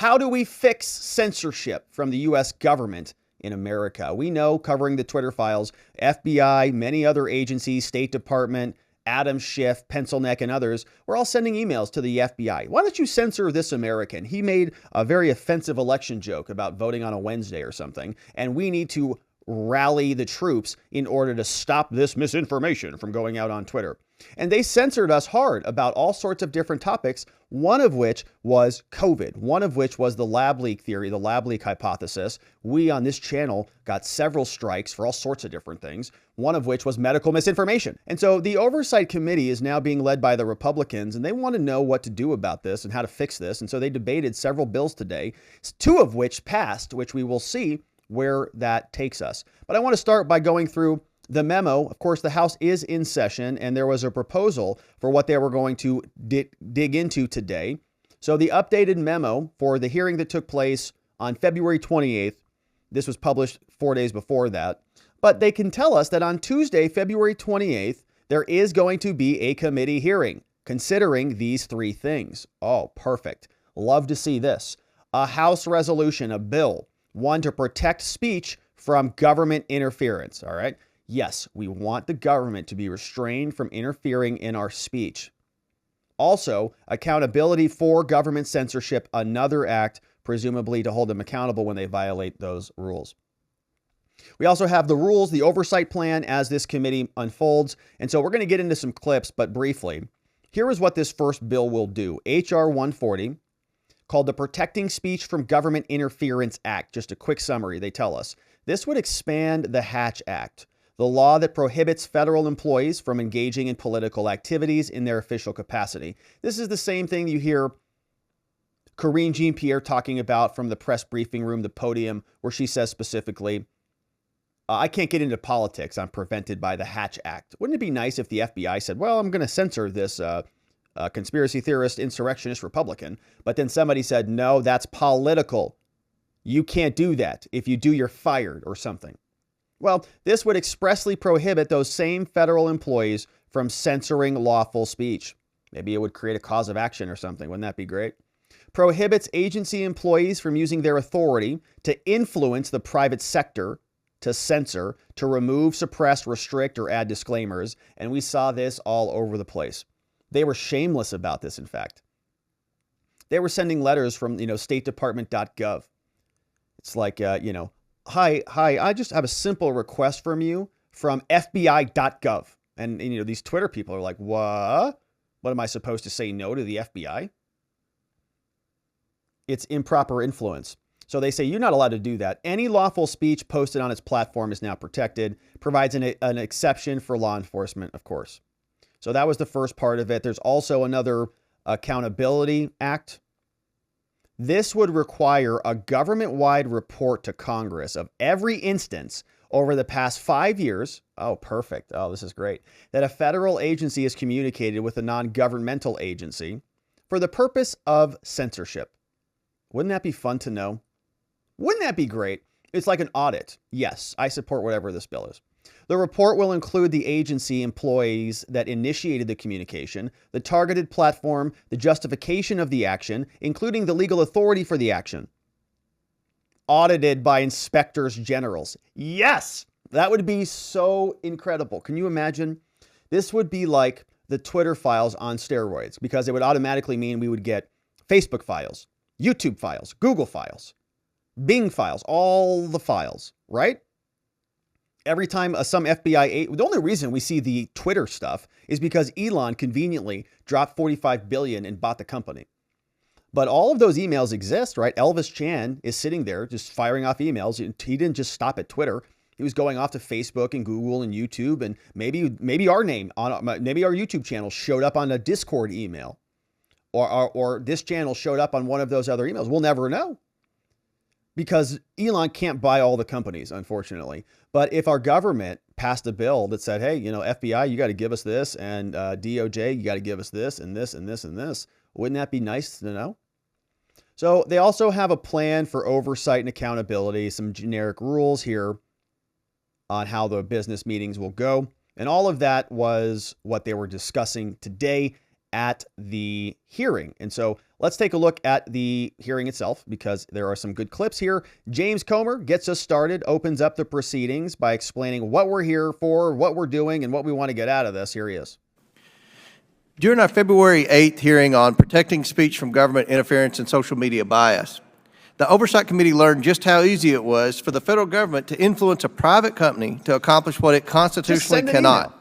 How do we fix censorship from the U.S. government in America? We know, covering the Twitter files, FBI, many other agencies, State Department, Adam Schiff, Pencil Neck, and others were all sending emails to the FBI. Why don't you censor this American? He made a very offensive election joke about voting on a Wednesday or something, and we need to rally the troops in order to stop this misinformation from going out on Twitter. And they censored us hard about all sorts of different topics, one of which was COVID, one of which was the lab leak theory, the lab leak hypothesis. We on this channel got several strikes for all sorts of different things, one of which was medical misinformation. And so the Oversight Committee is now being led by the Republicans, and they want to know what to do about this and how to fix this. And so they debated several bills today, two of which passed, which we will see where that takes us. But I want to start by going through the memo. Of course, the House is in session, and there was a proposal for what they were going to dig into today. So the updated memo for the hearing that took place on February 28th, this was published 4 days before that, but they can tell us that on Tuesday, February 28th, there is going to be a committee hearing considering these three things. Oh, perfect. Love to see this. A House resolution, a bill, one to protect speech from government interference. All right. Yes, we want the government to be restrained from interfering in our speech. Also, accountability for government censorship, another act, presumably to hold them accountable when they violate those rules. We also have the rules, the oversight plan as this committee unfolds. And so we're going to get into some clips, but briefly, here is what this first bill will do. H.R. 140, called the Protecting Speech from Government Interference Act. Just a quick summary, they tell us. This would expand the Hatch Act, the law that prohibits federal employees from engaging in political activities in their official capacity. This is the same thing you hear Karine Jean-Pierre talking about from the press briefing room, the podium, where she says specifically, I can't get into politics. I'm prevented by the Hatch Act. Wouldn't it be nice if the FBI said, well, I'm going to censor this conspiracy theorist, insurrectionist Republican, but then somebody said, no, that's political. You can't do that. If you do, you're fired or something. Well, this would expressly prohibit those same federal employees from censoring lawful speech. Maybe it would create a cause of action or something. Wouldn't that be great? Prohibits agency employees from using their authority to influence the private sector, to censor, to remove, suppress, restrict, or add disclaimers. And we saw this all over the place. They were shameless about this, in fact. They were sending letters from, statedepartment.gov. It's like, hi, I just have a simple request from you from FBI.gov. And these Twitter people are like, what? What am I supposed to say no to the FBI? It's improper influence. So they say you're not allowed to do that. Any lawful speech posted on its platform is now protected, provides an exception for law enforcement, of course. So that was the first part of it. There's also another accountability act. This would require a government-wide report to Congress of every instance over the past 5 years. Oh, perfect. Oh, this is great. That a federal agency has communicated with a non-governmental agency for the purpose of censorship. Wouldn't that be fun to know? Wouldn't that be great? It's like an audit. Yes, I support whatever this bill is. The report will include the agency employees that initiated the communication, the targeted platform, the justification of the action, including the legal authority for the action. Audited by inspectors generals. Yes, that would be so incredible. Can you imagine? This would be like the Twitter files on steroids, because it would automatically mean we would get Facebook files, YouTube files, Google files, Bing files, all the files, right? Every time some FBI, the only reason we see the Twitter stuff is because Elon conveniently dropped $45 billion and bought the company. But all of those emails exist, right? Elvis Chan is sitting there just firing off emails. He didn't just stop at Twitter. He was going off to Facebook and Google and YouTube, and maybe our name on maybe our YouTube channel showed up on a Discord email, or this channel showed up on one of those other emails. We'll never know, because Elon can't buy all the companies, unfortunately. But if our government passed a bill that said, hey, FBI, you got to give us this, and DOJ, you got to give us this and this and this and this, wouldn't that be nice to know? So they also have a plan for oversight and accountability, some generic rules here on how the business meetings will go. And all of that was what they were discussing today at the hearing. And so let's take a look at the hearing itself, because there are some good clips here. James Comer gets us started, opens up the proceedings by explaining what we're here for, what we're doing, and what we want to get out of this. Here he is. During our February 8th hearing on protecting speech from government interference and social media bias, the Oversight Committee learned just how easy it was for the federal government to influence a private company to accomplish what it constitutionally cannot: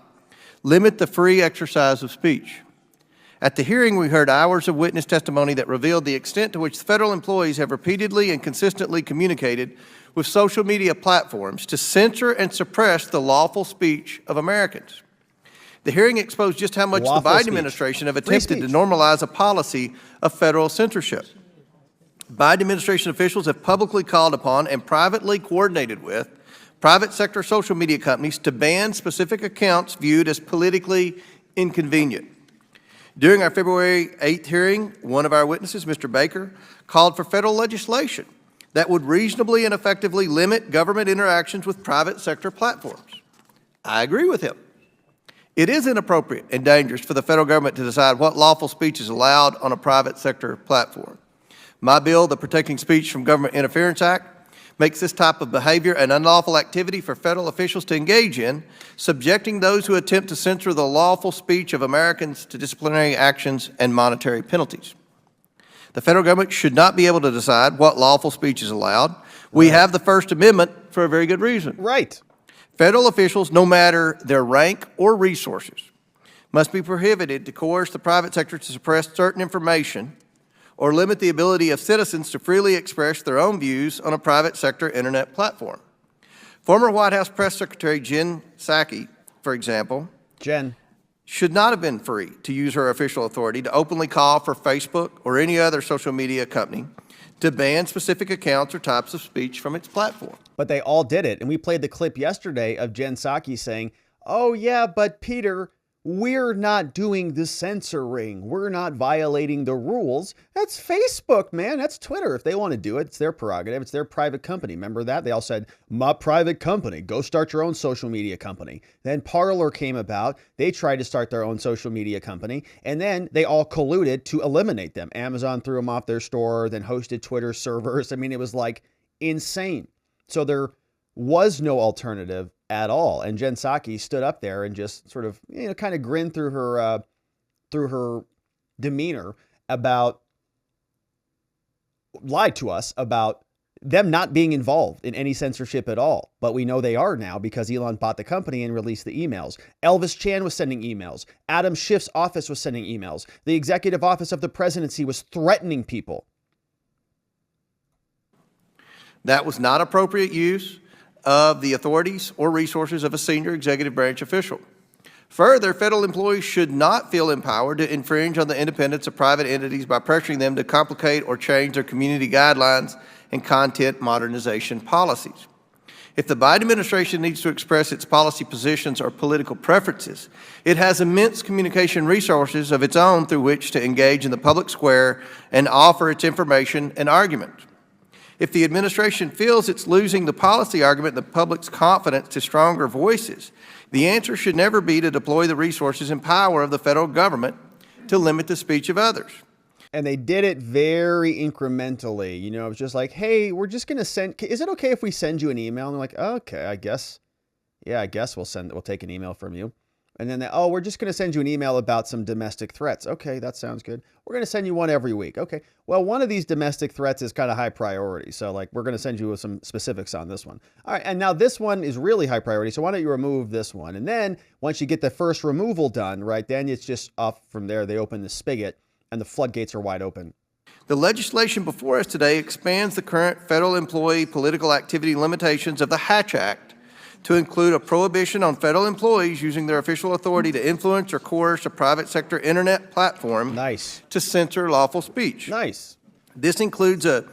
limit the free exercise of speech. At the hearing, we heard hours of witness testimony that revealed the extent to which federal employees have repeatedly and consistently communicated with social media platforms to censor and suppress the lawful speech of Americans. The hearing exposed just how much the Biden administration have attempted to normalize a policy of federal censorship. Biden administration officials have publicly called upon and privately coordinated with private sector social media companies to ban specific accounts viewed as politically inconvenient. During our February 8th hearing, one of our witnesses, Mr. Baker, called for federal legislation that would reasonably and effectively limit government interactions with private sector platforms. I agree with him. It is inappropriate and dangerous for the federal government to decide what lawful speech is allowed on a private sector platform. My bill, the Protecting Speech from Government Interference Act, makes this type of behavior an unlawful activity for federal officials to engage in, subjecting those who attempt to censor the lawful speech of Americans to disciplinary actions and monetary penalties. The federal government should not be able to decide what lawful speech is allowed. We have the First Amendment for a very good reason. Right. Federal officials, no matter their rank or resources, must be prohibited to coerce the private sector to suppress certain information or limit the ability of citizens to freely express their own views on a private sector internet platform. Former White House Press Secretary Jen Psaki, for example, should not have been free to use her official authority to openly call for Facebook or any other social media company to ban specific accounts or types of speech from its platform. But they all did it. And we played the clip yesterday of Jen Psaki saying, oh yeah, but Peter, we're not doing the censoring. We're not violating the rules. That's Facebook, man. That's Twitter. If they want to do it, it's their prerogative. It's their private company. Remember that? They all said, my private company. Go start your own social media company. Then Parler came about. They tried to start their own social media company. And then they all colluded to eliminate them. Amazon threw them off their store, then hosted Twitter servers. I mean, it was like insane. So there was no alternative at all. And Jen Psaki stood up there and just sort of, kind of grinned through her demeanor lied to us about them not being involved in any censorship at all. But we know they are now because Elon bought the company and released the emails. Elvis Chan was sending emails. Adam Schiff's office was sending emails. The executive office of the presidency was threatening people. That was not appropriate use of the authorities or resources of a senior executive branch official. Further, federal employees should not feel empowered to infringe on the independence of private entities by pressuring them to complicate or change their community guidelines and content modernization policies. If the Biden administration needs to express its policy positions or political preferences, it has immense communication resources of its own through which to engage in the public square and offer its information and argument. If the administration feels it's losing the policy argument and the public's confidence to stronger voices, the answer should never be to deploy the resources and power of the federal government to limit the speech of others. And they did it very incrementally. It was just like, hey, we're just going to send, is it okay if we send you an email? And they're like, okay, I guess we'll take an email from you. And then we're just going to send you an email about some domestic threats. Okay, that sounds good. We're going to send you one every week. Okay, well, one of these domestic threats is kind of high priority. So we're going to send you with some specifics on this one. All right, and now this one is really high priority. So why don't you remove this one? And then once you get the first removal done, right, then it's just up from there. They open the spigot and the floodgates are wide open. The legislation before us today expands the current federal employee political activity limitations of the Hatch Act to include a prohibition on federal employees using their official authority to influence or coerce a private sector internet platform to censor lawful speech. This includes a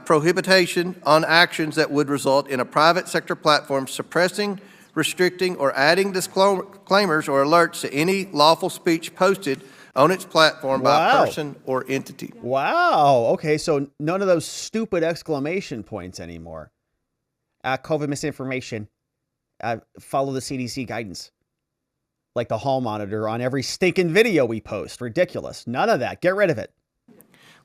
prohibition on actions that would result in a private sector platform suppressing, restricting, or adding disclaimers or alerts to any lawful speech posted on its platform by a person or entity. Wow. Okay, so none of those stupid exclamation points anymore. COVID misinformation. Follow the CDC guidance. like the hall monitor on every stinking video we post. Ridiculous. None of that. Get rid of it.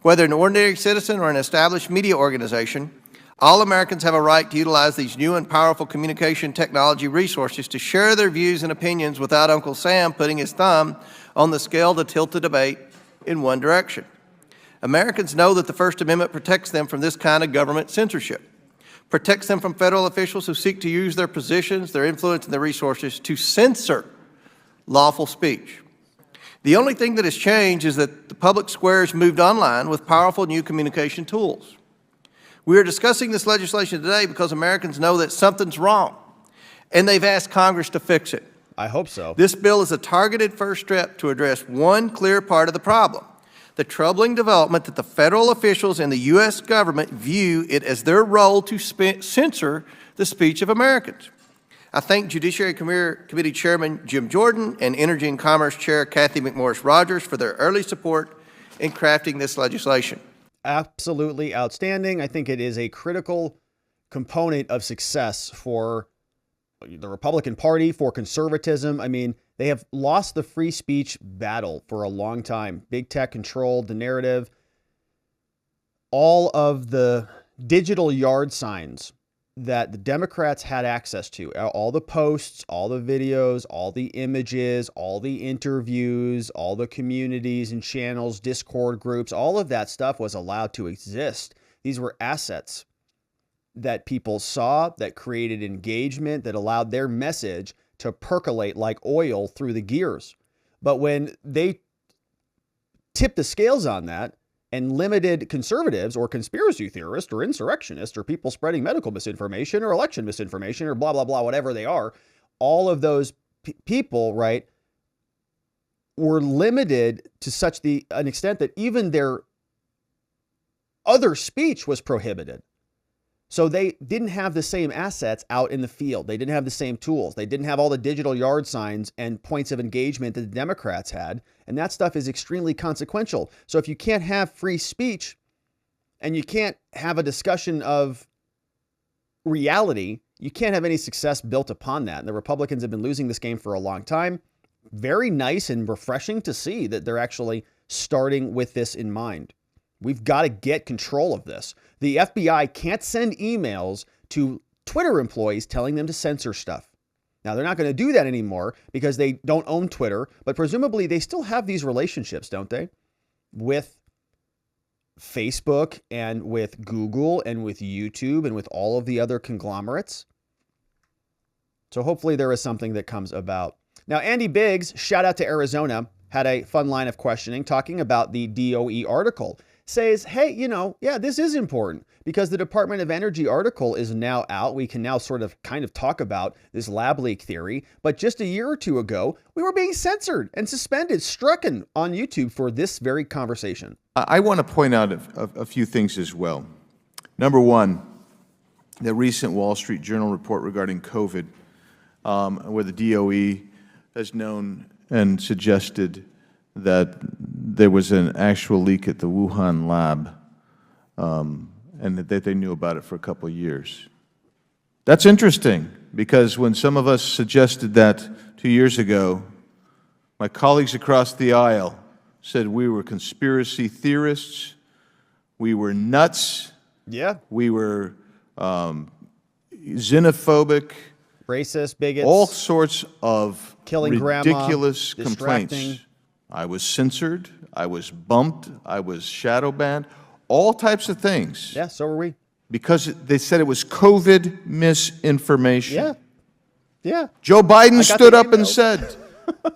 Whether an ordinary citizen or an established media organization, all Americans have a right to utilize these new and powerful communication technology resources to share their views and opinions without Uncle Sam putting his thumb on the scale to tilt the debate in one direction. Americans know that the First Amendment protects them from this kind of government censorship, protects them from federal officials who seek to use their positions, their influence, and their resources to censor lawful speech. The only thing that has changed is that the public square has moved online with powerful new communication tools. We are discussing this legislation today because Americans know that something's wrong, and they've asked Congress to fix it. I hope so. This bill is a targeted first step to address one clear part of the problem: the troubling development that the federal officials in the U.S. government view it as their role to censor the speech of Americans. I thank Judiciary Committee Chairman Jim Jordan and Energy and Commerce Chair Kathy McMorris Rogers for their early support in crafting this legislation. Absolutely outstanding. I think it is a critical component of success for the Republican Party, for conservatism. I mean, they have lost the free speech battle for a long time. Big tech controlled the narrative. All of the digital yard signs that the Democrats had access to, all the posts, all the videos, all the images, all the interviews, all the communities and channels, Discord groups, all of that stuff was allowed to exist. These were assets that people saw, that created engagement, that allowed their message to percolate like oil through the gears. But when they tipped the scales on that and limited conservatives or conspiracy theorists or insurrectionists or people spreading medical misinformation or election misinformation or blah, blah, blah, whatever they are, all of those people, right, were limited to such an extent that even their other speech was prohibited. So they didn't have the same assets out in the field. They didn't have the same tools. They didn't have all the digital yard signs and points of engagement that the Democrats had. And that stuff is extremely consequential. So if you can't have free speech and you can't have a discussion of reality, you can't have any success built upon that. And the Republicans have been losing this game for a long time. Very nice and refreshing to see that they're actually starting with this in mind. We've got to get control of this. The FBI can't send emails to Twitter employees telling them to censor stuff. Now, they're not going to do that anymore because they don't own Twitter, but presumably they still have these relationships, don't they? With Facebook and with Google and with YouTube and with all of the other conglomerates. So hopefully there is something that comes about. Now, Andy Biggs, shout out to Arizona, had a fun line of questioning talking about the DOE article. Says, hey, yeah, this is important because the Department of Energy article is now out. We can now kind of talk about this lab leak theory. But just a year or two ago, we were being censored and suspended, stricken on YouTube for this very conversation. I want to point out a few things as well. Number one, the recent Wall Street Journal report regarding COVID, where the DOE has known and suggested that there was an actual leak at the Wuhan lab, and that they knew about it for a couple of years. That's interesting, because when some of us suggested that 2 years ago, my colleagues across the aisle said we were conspiracy theorists, we were nuts, yeah, we were xenophobic, racist, bigots, all sorts of killing ridiculous grandma, complaints. I was censored, I was bumped, I was shadow banned, all types of things. Yeah, so were we. Because they said it was COVID misinformation. Yeah. Yeah. Joe Biden stood up and said,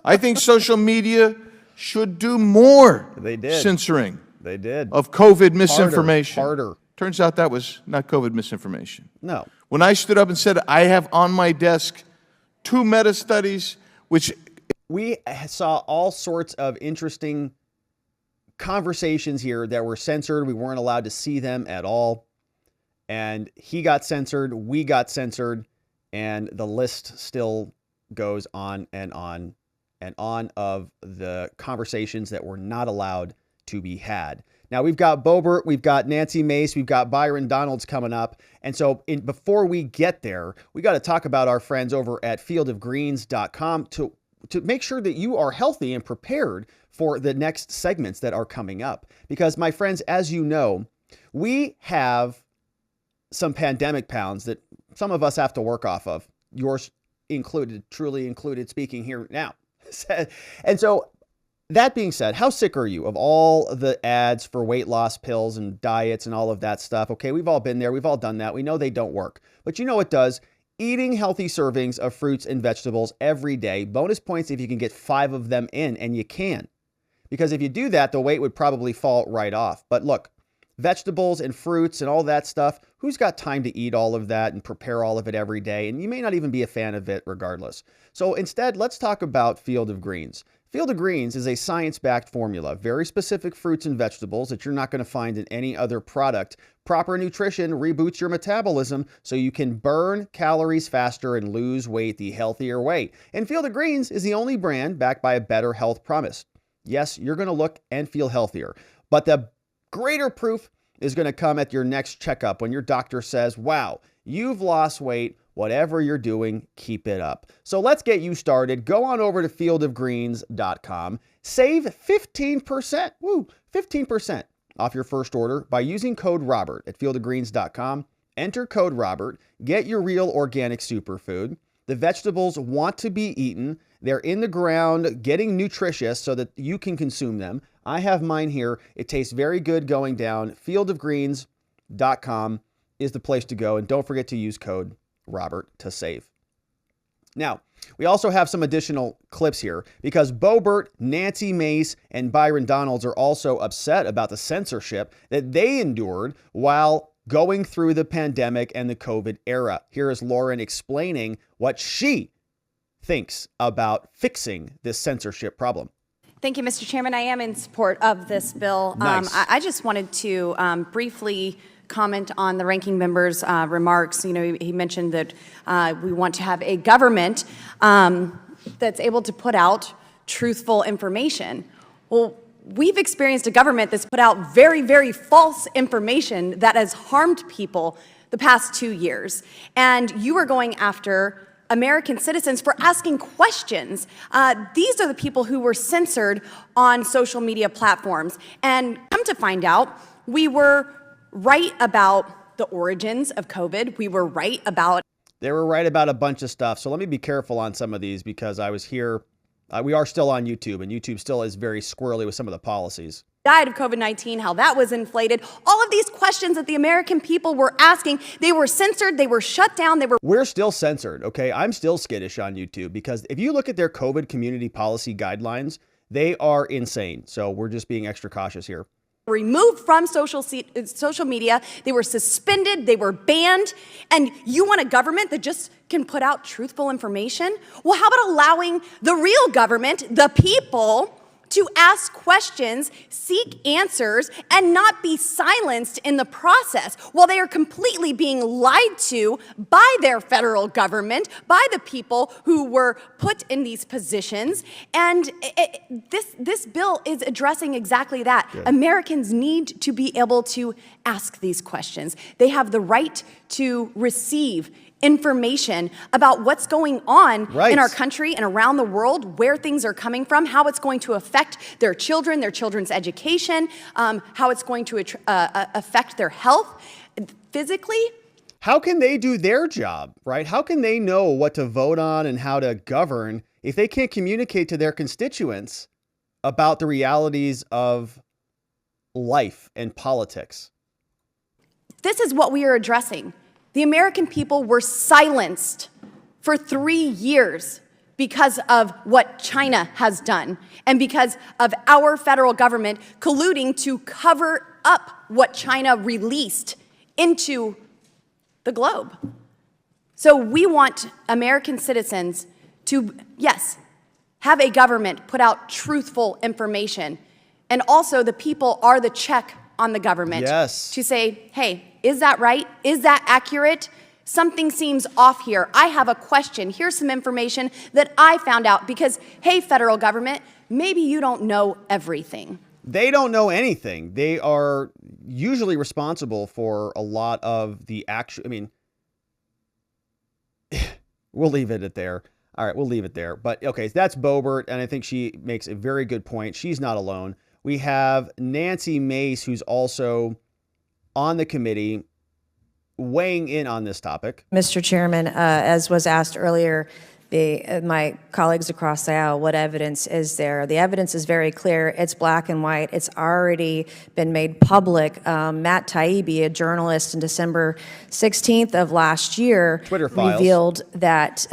I think social media should do more censoring They did. of COVID misinformation. Harder. Turns out that was not COVID misinformation. No. When I stood up and said, I have on my desk 2 meta-studies which... We saw all sorts of interesting conversations here that were censored. We weren't allowed to see them at all. And he got censored, we got censored, and the list still goes on and on and on of the conversations that were not allowed to be had. Now, we've got Boebert, we've got Nancy Mace, we've got Byron Donalds coming up. And so before we get there, we got to talk about our friends over at fieldofgreens.com. to make sure that you are healthy and prepared for the next segments that are coming up. Because, my friends, as you know, we have some pandemic pounds that some of us have to work off of, yours included, truly included, speaking here now. And so, that being said, how sick are you of all the ads for weight loss pills and diets and all of that stuff? Okay, we've all been there. We've all done that. We know they don't work. But you know what does? Eating healthy servings of fruits and vegetables every day. Bonus points if you can get 5 of them in, and you can. Because if you do that, the weight would probably fall right off. But look, vegetables and fruits and all that stuff, who's got time to eat all of that and prepare all of it every day? And you may not even be a fan of it regardless. So instead, let's talk about Field of Greens. Field of Greens is a science-backed formula, very specific fruits and vegetables that you're not going to find in any other product. Proper nutrition reboots your metabolism so you can burn calories faster and lose weight the healthier way. And Field of Greens is the only brand backed by a better health promise. Yes, you're going to look and feel healthier, but the greater proof is going to come at your next checkup when your doctor says, wow, you've lost weight. Whatever you're doing, keep it up. So let's get you started. Go on over to fieldofgreens.com. Save 15%, 15% off your first order by using code Robert at fieldofgreens.com. Enter code Robert. Get your real organic superfood. The vegetables want to be eaten. They're in the ground, getting nutritious so that you can consume them. I have mine here. It tastes very good going down. Fieldofgreens.com is the place to go. And don't forget to use code Robert to save. Now, we also have some additional clips here because Boebert, Nancy Mace, and Byron Donalds are also upset about the censorship that they endured while going through the pandemic and the COVID era. Here is Lauren explaining what she thinks about fixing this censorship problem. Thank you, Mr. Chairman. I am in support of this bill. Nice. I just wanted to briefly comment on the ranking member's remarks. You know, he mentioned that we want to have a government that's able to put out truthful information. Well, we've experienced a government that's put out very, very false information that has harmed people the past 2 years. And you are going after American citizens for asking questions. These are the people who were censored on social media platforms. And come to find out, we were right about the origins of COVID. We were right about... They were right about a bunch of stuff. So let me be careful on some of these because I was here. We are still on YouTube, and YouTube still is very squirrely with some of the policies. Died of COVID-19, how that was inflated. All of these questions that the American people were asking, they were censored, they were shut down, We're still censored, okay? I'm still skittish on YouTube because if you look at their COVID community policy guidelines, they are insane. So we're just being extra cautious here. Removed from social media, they were suspended, they were banned, and you want a government that just can put out truthful information? Well, how about allowing the real government, the people, to ask questions, seek answers, and not be silenced in the process while they are completely being lied to by their federal government, by the people who were put in these positions. And this bill is addressing exactly that. Good. Americans need to be able to ask these questions. They have the right to receive information about what's going on in our country and around the world, where things are coming from, how it's going to affect their children, their children's education, how it's going to affect their health physically. How can they do their job, right? How can they know what to vote on and how to govern if they can't communicate to their constituents about the realities of life and politics? This is what we are addressing. The American people were silenced for 3 years because of what China has done and because of our federal government colluding to cover up what China released into the globe. So we want American citizens to, yes, have a government put out truthful information. And also the people are the check on the government to say, hey, is that right? Is that accurate? Something seems off here. I have a question. Here's some information that I found out because, hey, federal government, maybe you don't know everything. They don't know anything. They are usually responsible for a lot of the action. I mean, we'll leave it at there. All right, we'll leave it there. But okay, that's Boebert, and I think she makes a very good point. She's not alone. We have Nancy Mace, who's also on the committee, weighing in on this topic. Mr. Chairman, as was asked earlier, my colleagues across the aisle, what evidence is there? The evidence is very clear. It's black and white. It's already been made public. Matt Taibbi, a journalist, in December 16th of last year, Twitter files. revealed that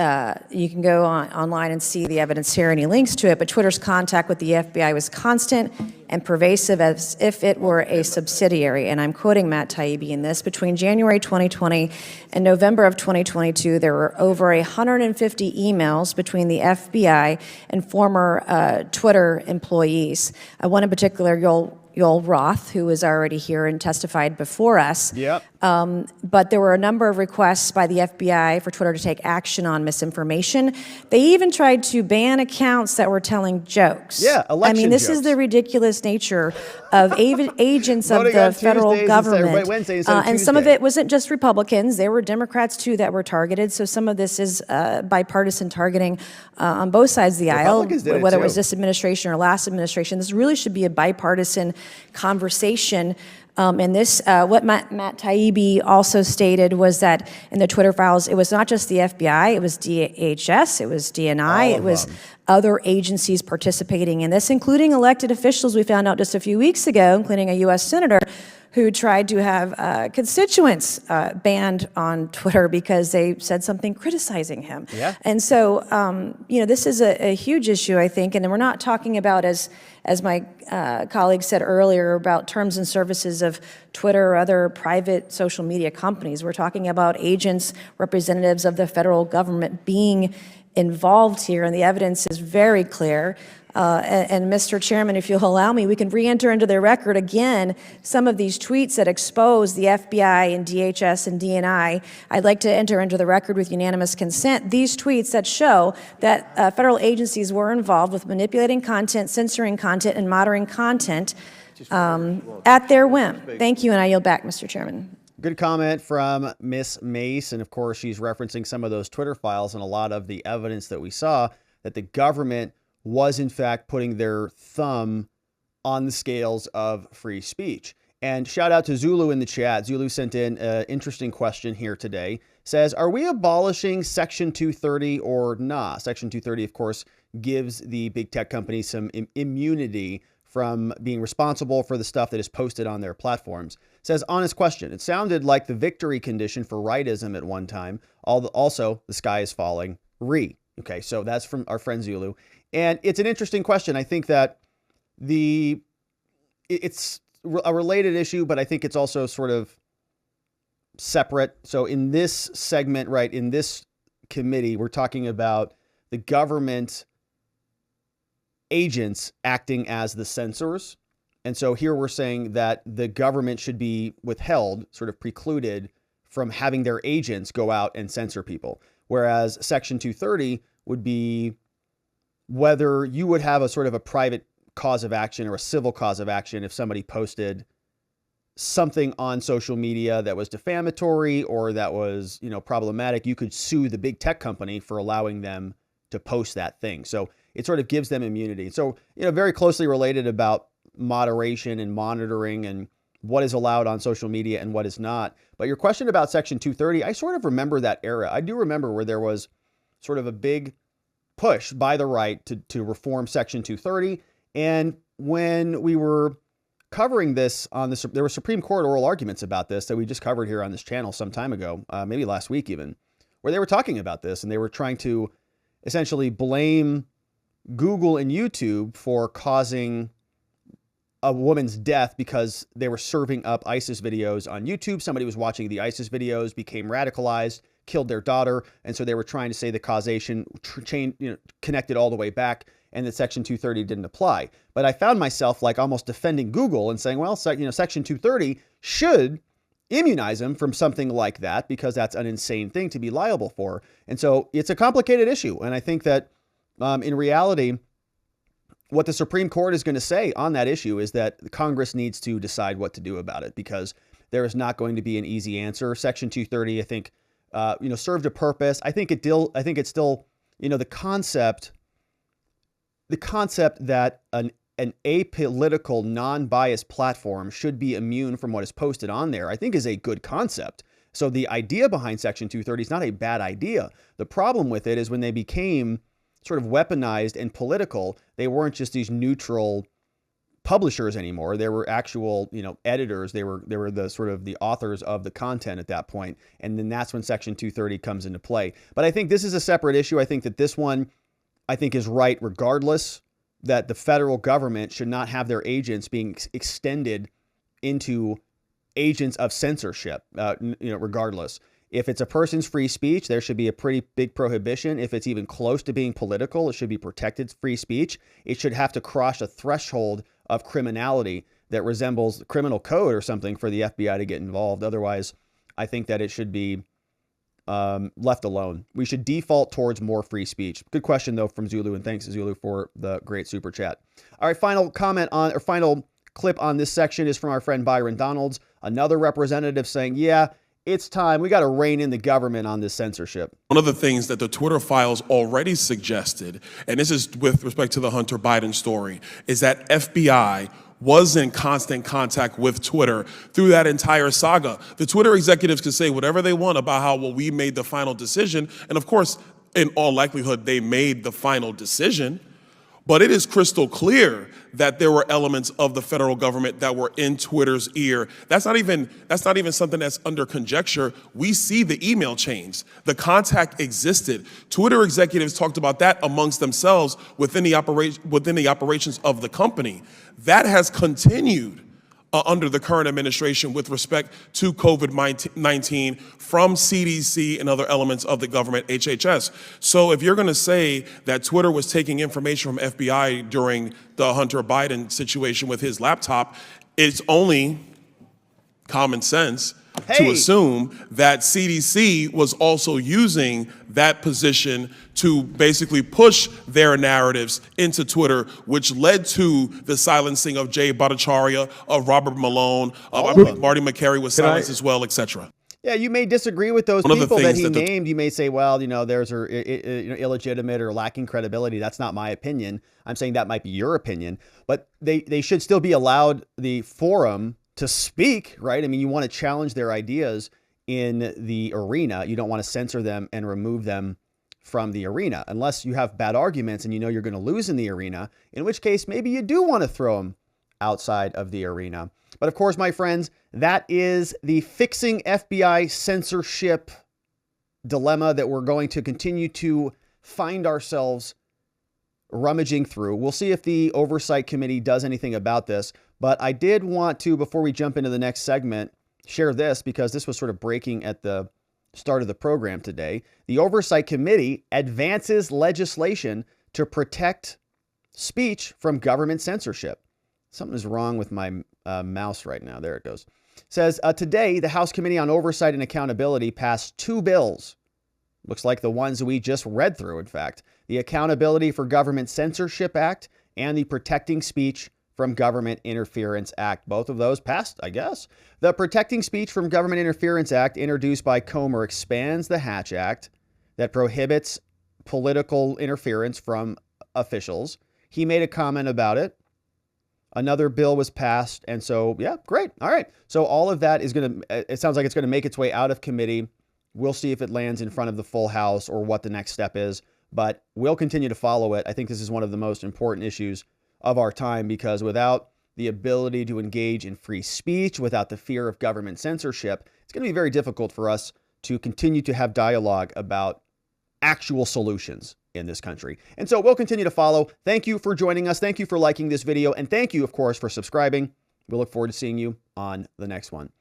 you can go online and see the evidence here, and he links to it, but Twitter's contact with the FBI was constant and pervasive as if it were a subsidiary. And I'm quoting Matt Taibbi in this. Between January 2020 and November of 2022, there were over 150 emails between the FBI and former Twitter employees. One in particular, Joel Roth, who was already here and testified before us. Yep. But there were a number of requests by the FBI for Twitter to take action on misinformation. They even tried to ban accounts that were telling jokes. Yeah, election I mean, this jokes. is the ridiculous nature of agents of Voting on the federal Tuesdays government. Wednesday instead of And some of Tuesday. it wasn't just Republicans. There were Democrats, too, that were targeted. So some of this is bipartisan targeting on both sides of the aisle, Republicans did it, whether it too. was this administration or last administration. This really should be a bipartisan conversation. And this, what Matt Taibbi also stated was that in the Twitter files, it was not just the FBI, it was DHS, it was DNI, it was other agencies participating in this, including elected officials we found out just a few weeks ago, including a U.S. senator, who tried to have constituents banned on Twitter because they said something criticizing him. Yeah. And so, this is a huge issue, I think, and we're not talking about, as my colleague said earlier, about terms and services of Twitter or other private social media companies. We're talking about agents, representatives of the federal government being involved here, and the evidence is very clear. And Mr. Chairman, if you'll allow me, we can re-enter into the record again some of these tweets that expose the FBI and DHS and DNI. I'd like to enter into the record with unanimous consent these tweets that show that federal agencies were involved with manipulating content, censoring content, and monitoring content at their whim. Thank you, and I yield back, Mr. Chairman. Good comment from Miss Mace, and of course she's referencing some of those Twitter files and a lot of the evidence that we saw that the government was in fact putting their thumb on the scales of free speech. And shout out to Zulu in the chat. Zulu sent in an interesting question here today. Says, are we abolishing Section 230 or not? Section 230, of course, gives the big tech companies some immunity from being responsible for the stuff that is posted on their platforms. Says, honest question. It sounded like the victory condition for rightism at one time. Also, the sky is falling. Okay, so that's from our friend Zulu. And it's an interesting question. I think that it's a related issue, but I think it's also sort of separate. So in this segment, right, in this committee, we're talking about the government agents acting as the censors. And so here we're saying that the government should be withheld, sort of precluded from having their agents go out and censor people. Whereas Section 230 would be whether you would have a sort of a private cause of action or a civil cause of action if somebody posted something on social media that was defamatory or that was, problematic. You could sue the big tech company for allowing them to post that thing. So it sort of gives them immunity. So, very closely related about moderation and monitoring and what is allowed on social media and what is not. But your question about Section 230, I sort of remember that era. I do remember where there was sort of a big push by the right to reform Section 230. And when we were covering this on this, there were Supreme Court oral arguments about this that we just covered here on this channel some time ago, maybe last week even, where they were talking about this and they were trying to essentially blame Google and YouTube for causing a woman's death because they were serving up ISIS videos on YouTube. Somebody was watching the ISIS videos, became radicalized, killed their daughter. And so they were trying to say the causation connected all the way back and that Section 230 didn't apply. But I found myself like almost defending Google and saying, well, Section 230 should immunize them from something like that because that's an insane thing to be liable for. And so it's a complicated issue. And I think that in reality, what the Supreme Court is going to say on that issue is that Congress needs to decide what to do about it because there is not going to be an easy answer. Section 230, I think, served a purpose. I think it still the concept that an apolitical, non-biased platform should be immune from what is posted on there, I think is a good concept. So the idea behind Section 230 is not a bad idea. The problem with it is when they became sort of weaponized and political, they weren't just these neutral publishers anymore. They were actual, editors. They were the sort of the authors of the content at that point. And then that's when Section 230 comes into play. But I think this is a separate issue. I think that this one, is right regardless, that the federal government should not have their agents being extended into agents of censorship, regardless. If it's a person's free speech, there should be a pretty big prohibition. If it's even close to being political, it should be protected free speech. It should have to cross a threshold of criminality that resembles the criminal code or something for the FBI to get involved. Otherwise, I think that it should be left alone. We should default towards more free speech. Good question, though, from Zulu, and thanks, Zulu, for the great super chat. All right, final clip on this section is from our friend Byron Donalds, another representative saying, yeah, it's time. We got to rein in the government on this censorship. One of the things that the Twitter files already suggested, and this is with respect to the Hunter Biden story, is that FBI was in constant contact with Twitter through that entire saga. The Twitter executives could say whatever they want about how, well, we made the final decision. And of course, in all likelihood, they made the final decision. But it is crystal clear that there were elements of the federal government that were in Twitter's ear. That's not even something that's under conjecture. We see the email chains. The contact existed. Twitter executives talked about that amongst themselves within the operations of the company. That has continued under the current administration with respect to COVID-19 from CDC and other elements of the government, HHS. So if you're going to say that Twitter was taking information from FBI during the Hunter Biden situation with his laptop, it's only common sense to assume that CDC was also using that position to basically push their narratives into Twitter, which led to the silencing of Jay Bhattacharya, of Robert Malone, Marty McCary was silenced as well, etc. Yeah, you may disagree with those people that he named. You may say, well, there's illegitimate or lacking credibility. That's not my opinion. I'm saying that might be your opinion. But they should still be allowed the forum to speak, right? I mean, you want to challenge their ideas in the arena. You don't want to censor them and remove them from the arena unless you have bad arguments and you're going to lose in the arena, in which case maybe you do want to throw them outside of the arena. But of course, my friends, that is the fixing FBI censorship dilemma that we're going to continue to find ourselves rummaging through. We'll see if the Oversight Committee does anything about this, but I did want to, before we jump into the next segment, share this because this was sort of breaking at the start of the program today. The Oversight Committee advances legislation to protect speech from government censorship. Something is wrong with my mouse right now. There it goes. It says, today, the House Committee on Oversight and Accountability passed two bills. Looks like the ones we just read through, in fact. The Accountability for Government Censorship Act and the Protecting Speech from Government Interference Act. Both of those passed, I guess. The Protecting Speech from Government Interference Act, introduced by Comer, expands the Hatch Act that prohibits political interference from officials. He made a comment about it. Another bill was passed. And so, yeah, great. All right. So all of that is going to, it sounds like it's going to make its way out of committee. We'll see if it lands in front of the full House or what the next step is, but we'll continue to follow it. I think this is one of the most important issues of our time because without the ability to engage in free speech, without the fear of government censorship, it's going to be very difficult for us to continue to have dialogue about actual solutions in this country. And so we'll continue to follow. Thank you for joining us. Thank you for liking this video. And thank you, of course, for subscribing. We look forward to seeing you on the next one.